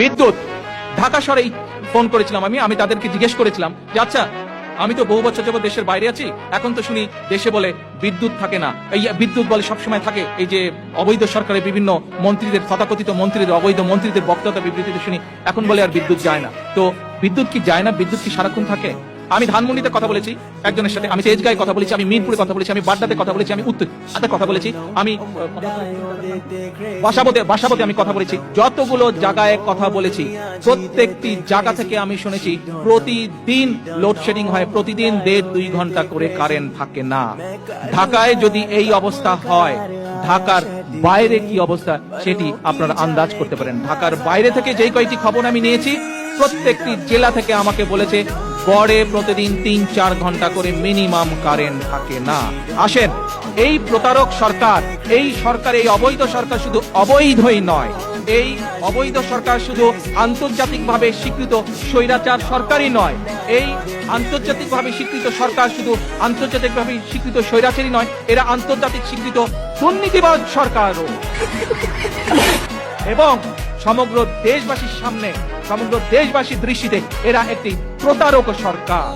বিদ্যুৎ ঢাকা শহরেই ফোন করেছিলাম আমি তাদেরকে জিজ্ঞেস করেছিলাম যে আচ্ছা আমি তো বহু বছর যাবত দেশের বাইরে আছি, এখন তো শুনি দেশে বলে বিদ্যুৎ থাকে না, এই বিদ্যুৎ বলে সবসময় থাকে, এই যে অবৈধ সরকারের বিভিন্ন মন্ত্রীদের, তথাকথিত মন্ত্রীদের, অবৈধ মন্ত্রীদের বক্তব্য বিবৃতিতে শুনি এখন বলে আর বিদ্যুৎ যায় না। তো বিদ্যুৎ কি যায় না? বিদ্যুৎ কি সারাক্ষণ থাকে? আমি ধানমন্ডিতে কথা বলেছি একজনের সাথে, আমি তেজগাঁয়ে কথা বলেছি, আমি মিরপুরে কথা বলেছি, আমি বাড্ডাতে কথা বলেছি, আমি উত্তরাতে কথা বলেছি, আমি বাসাবোতে আমি কথা বলেছি, যতগুলো জায়গায় কথা বলেছি প্রত্যেকটি জায়গা থেকে আমি শুনেছি প্রতিদিন লোডশেডিং হয়, প্রতিদিন 1.5-2 ঘন্টা করে কারেন্ট থাকে না। ঢাকায় যদি এই অবস্থা হয়, ঢাকার বাইরে কি অবস্থা সেটি আপনারা আন্দাজ করতে পারেন। ঢাকার বাইরে থেকে যেই কয়েকটি খবর আমি নিয়েছি, প্রত্যেকটি জেলা থেকে আমাকে বলেছে গড়ে প্রতিদিন 3-4 ঘন্টা করে মিনিমাম কারেন্ট থাকে না। আসেন, এই প্রতারক সরকার, এই সরকার, এই অবৈধ সরকার শুধু অবৈধই নয়, এই অবৈধ সরকার শুধু আন্তর্জাতিকভাবে স্বীকৃত স্বৈরাচার সরকারই নয়, এই আন্তর্জাতিকভাবে স্বীকৃত সরকার শুধু আন্তর্জাতিকভাবে স্বীকৃত স্বৈরাচারই নয়, এরা আন্তর্জাতিক স্বীকৃত দুর্নীতিবাজ সরকারও। এবং সমগ্র দেশবাসীর সামনে, সমগ্র দেশবাসীর দৃষ্টিতে এরা একটি প্রতারক সরকার।